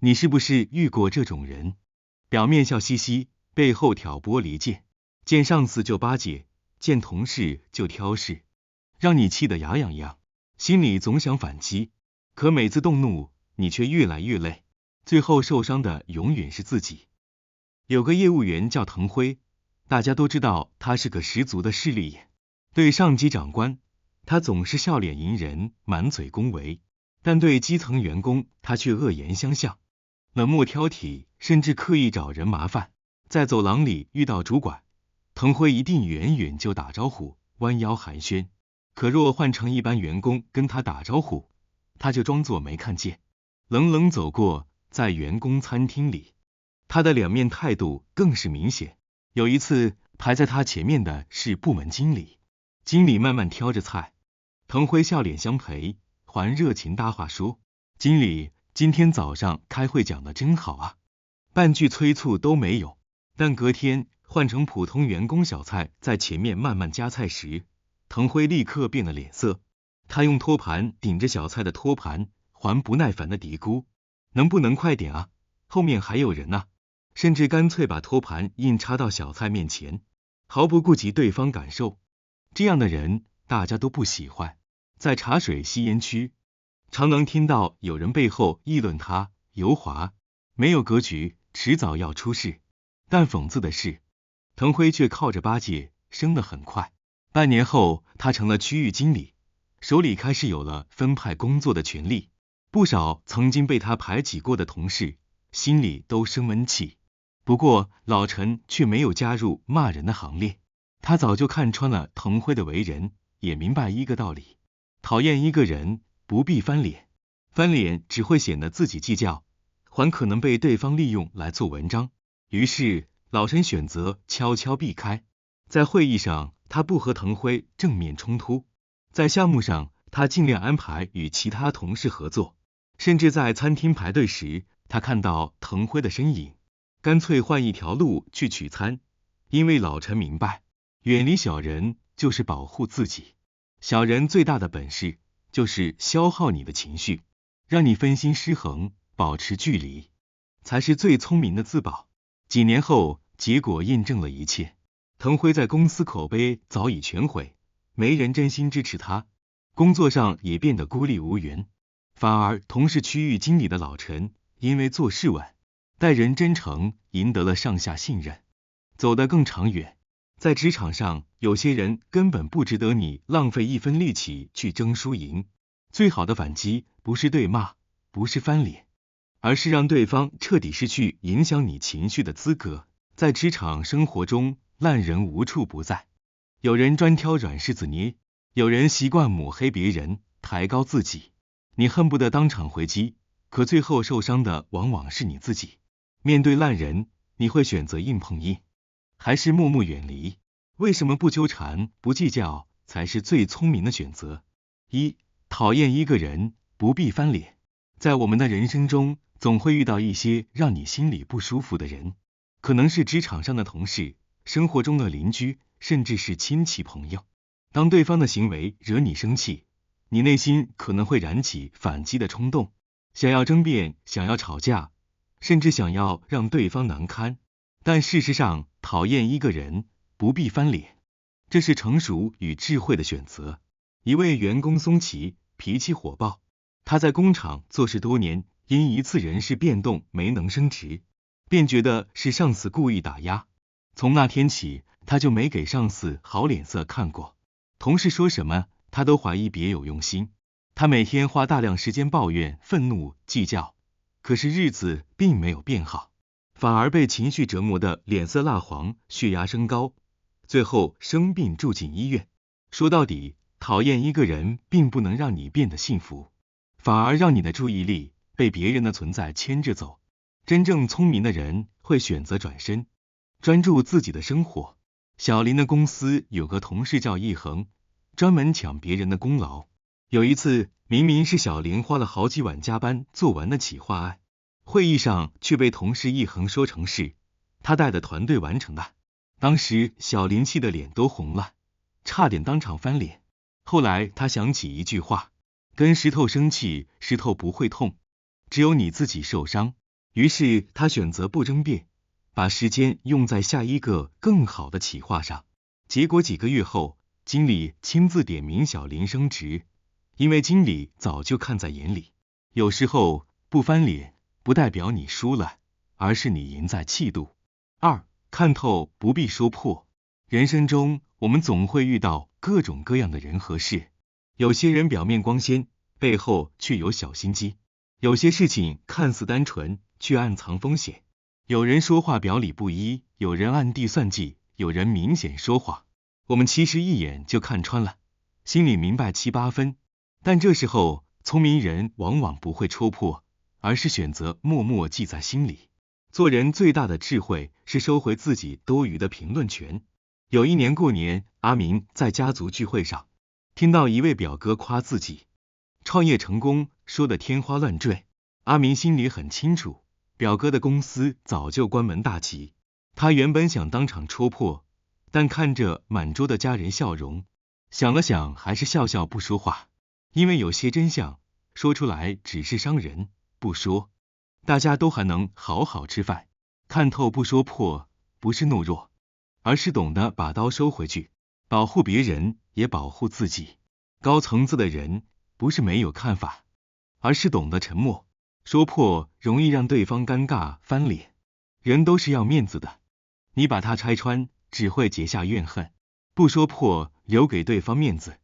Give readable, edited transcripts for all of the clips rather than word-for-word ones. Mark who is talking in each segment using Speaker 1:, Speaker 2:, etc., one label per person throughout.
Speaker 1: 你是不是遇过这种人？表面笑嘻嘻，背后挑拨离间，见上司就巴结，见同事就挑事，让你气得牙痒痒，心里总想反击，可每次动怒，你却越来越累，最后受伤的永远是自己。有个业务员叫滕辉，大家都知道他是个十足的势利眼，对上级长官，他总是笑脸迎人，满嘴恭维，但对基层员工，他却恶言相向，冷漠挑剔，甚至刻意找人麻烦。在走廊里遇到主管，滕辉一定远远就打招呼，弯腰寒暄，可若换成一般员工跟他打招呼，他就装作没看见，冷冷走过。在员工餐厅里，他的两面态度更是明显。有一次，排在他前面的是部门经理，经理慢慢挑着菜，滕辉笑脸相陪，还热情搭话说：“经理，今天早上开会讲得真好啊。”半句催促都没有。但隔天换成普通员工小菜在前面慢慢夹菜时，滕辉立刻变了脸色，他用托盘顶着小菜的托盘，还不耐烦的嘀咕：“能不能快点啊？后面还有人啊！”甚至干脆把托盘硬插到小菜面前，毫不顾及对方感受。这样的人大家都不喜欢。在茶水吸烟区，常能听到有人背后议论他油滑，没有格局，迟早要出事。但讽刺的是，滕辉却靠着巴结升得很快。半年后，他成了区域经理，手里开始有了分派工作的权利。不少曾经被他排挤过的同事，心里都生闷气。不过老陈却没有加入骂人的行列，他早就看穿了滕辉的为人，也明白一个道理：讨厌一个人不必翻脸，翻脸只会显得自己计较，还可能被对方利用来做文章。于是老陈选择悄悄避开。在会议上，他不和滕辉正面冲突；在项目上，他尽量安排与其他同事合作，甚至在餐厅排队时，他看到滕辉的身影，干脆换一条路去取餐。因为老陈明白，远离小人就是保护自己。小人最大的本事就是消耗你的情绪，让你分心失衡，保持距离，才是最聪明的自保。几年后，结果印证了一切。滕辉在公司口碑早已全毁，没人真心支持他，工作上也变得孤立无援。反而同是区域经理的老陈，因为做事稳，待人真诚，赢得了上下信任，走得更长远。在职场上，有些人根本不值得你浪费一分力气去争输赢。最好的反击不是对骂，不是翻脸，而是让对方彻底失去影响你情绪的资格。在职场生活中，烂人无处不在，有人专挑软柿子捏，有人习惯抹黑别人，抬高自己。你恨不得当场回击，可最后受伤的往往是你自己。面对烂人，你会选择硬碰硬，还是默默远离？为什么不纠缠、不计较才是最聪明的选择？一、讨厌一个人不必翻脸。在我们的人生中，总会遇到一些让你心里不舒服的人，可能是职场上的同事，生活中的邻居，甚至是亲戚朋友。当对方的行为惹你生气，你内心可能会燃起反击的冲动，想要争辩，想要吵架，甚至想要让对方难堪。但事实上，讨厌一个人不必翻脸，这是成熟与智慧的选择。一位员工松崎，脾气火爆，他在工厂做事多年，因一次人事变动没能升职，便觉得是上司故意打压。从那天起，他就没给上司好脸色看过，同事说什么，他都怀疑别有用心。他每天花大量时间抱怨、愤怒、计较，可是日子并没有变好，反而被情绪折磨的脸色蜡黄，血压升高，最后生病住进医院。说到底，讨厌一个人并不能让你变得幸福，反而让你的注意力被别人的存在牵着走。真正聪明的人会选择转身，专注自己的生活。小林的公司有个同事叫易恒，专门抢别人的功劳。有一次，明明是小林花了好几晚加班做完的企划案，会议上却被同事易恒说成是他带的团队完成的。当时小林气得脸都红了，差点当场翻脸。后来他想起一句话，跟石头生气，石头不会痛，只有你自己受伤。于是他选择不争辩，把时间用在下一个更好的企划上。结果几个月后，经理亲自点名小林升职，因为经理早就看在眼里。有时候不翻脸不代表你输了，而是你赢在气度。二，看透不必说破。人生中我们总会遇到各种各样的人和事，有些人表面光鲜，背后却有小心机；有些事情看似单纯，却暗藏风险。有人说话表里不一，有人暗地算计，有人明显说谎。我们其实一眼就看穿了，心里明白7、8分，但这时候聪明人往往不会戳破，而是选择默默记在心里。做人最大的智慧是收回自己多余的评论权。有一年过年，阿明在家族聚会上听到一位表哥夸自己创业成功，说得天花乱坠。阿明心里很清楚，表哥的公司早就关门大吉。他原本想当场戳破，但看着满桌的家人笑容，想了想还是笑笑不说话。因为有些真相说出来只是伤人，不说大家都还能好好吃饭。看透不说破，不是懦弱，而是懂得把刀收回去，保护别人也保护自己。高层次的人不是没有看法，而是懂得沉默。说破容易让对方尴尬翻脸，人都是要面子的，你把它拆穿只会结下怨恨。不说破，留给对方面子，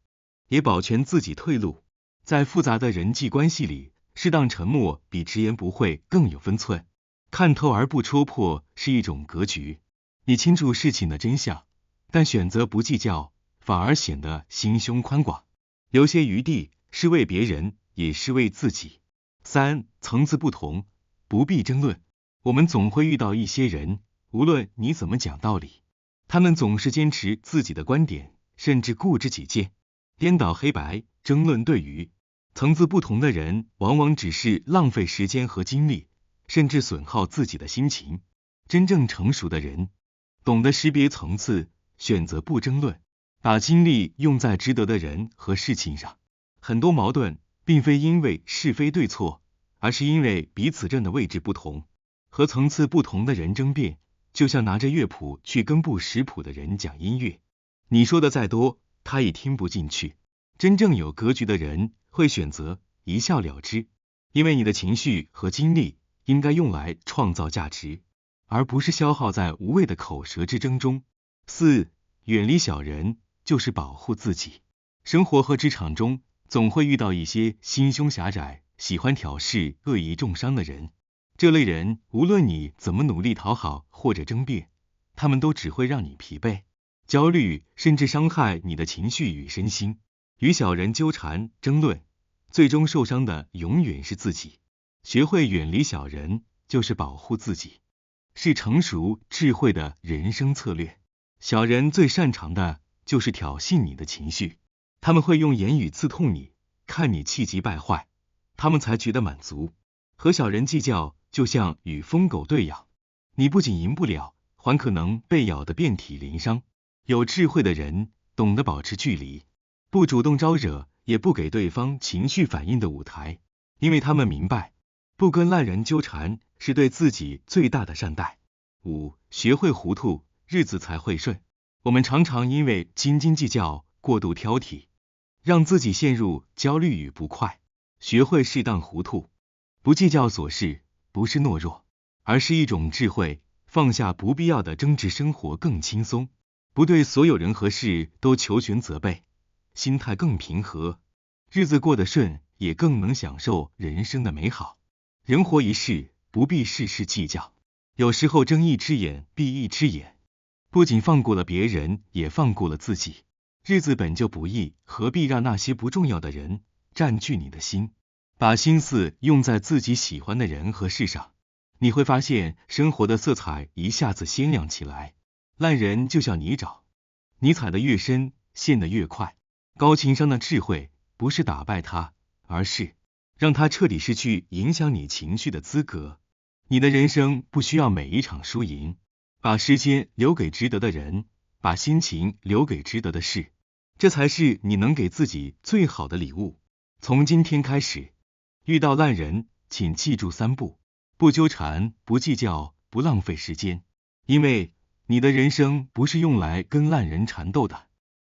Speaker 1: 也保全自己退路。在复杂的人际关系里，适当沉默比直言不讳更有分寸。看透而不戳破是一种格局，你清楚事情的真相，但选择不计较，反而显得心胸宽广。留些余地是为别人，也是为自己。三，层次不同，不必争论。我们总会遇到一些人，无论你怎么讲道理，他们总是坚持自己的观点，甚至固执己见，颠倒黑白，争论对与。层次不同的人，往往只是浪费时间和精力，甚至损耗自己的心情。真正成熟的人，懂得识别层次，选择不争论，把精力用在值得的人和事情上。很多矛盾并非因为是非对错，而是因为彼此站的位置不同。和层次不同的人争辩，就像拿着乐谱去跟不识谱的人讲音乐，你说的再多，他也听不进去。真正有格局的人会选择一笑了之，因为你的情绪和精力应该用来创造价值，而不是消耗在无谓的口舌之争中。四，远离小人就是保护自己。生活和职场中总会遇到一些心胸狭窄、喜欢挑事、恶意重伤的人。这类人无论你怎么努力讨好或者争辩，他们都只会让你疲惫、焦虑，甚至伤害你的情绪与身心。与小人纠缠争论，最终受伤的永远是自己。学会远离小人，就是保护自己，是成熟智慧的人生策略。小人最擅长的就是挑衅你的情绪，他们会用言语刺痛你，看你气急败坏，他们才觉得满足。和小人计较，就像与疯狗对咬，你不仅赢不了，还可能被咬得遍体鳞伤。有智慧的人懂得保持距离，不主动招惹，也不给对方情绪反应的舞台，因为他们明白，不跟烂人纠缠是对自己最大的善待。五，学会糊涂，日子才会顺。我们常常因为斤斤计较、过度挑剔，让自己陷入焦虑与不快。学会适当糊涂，不计较琐事，不是懦弱，而是一种智慧。放下不必要的争执，生活更轻松。不对所有人和事都求全责备，心态更平和，日子过得顺，也更能享受人生的美好。人活一世，不必事事计较，有时候睁一只眼闭一只眼，不仅放过了别人，也放过了自己。日子本就不易，何必让那些不重要的人占据你的心？把心思用在自己喜欢的人和事上，你会发现生活的色彩一下子鲜亮起来。烂人就像泥沼，你踩得越深，陷得越快。高情商的智慧不是打败他，而是让他彻底失去影响你情绪的资格。你的人生不需要每一场输赢，把时间留给值得的人，把心情留给值得的事，这才是你能给自己最好的礼物。从今天开始，遇到烂人，请记住3步：不纠缠，不计较，不浪费时间，因为你的人生不是用来跟烂人缠斗的。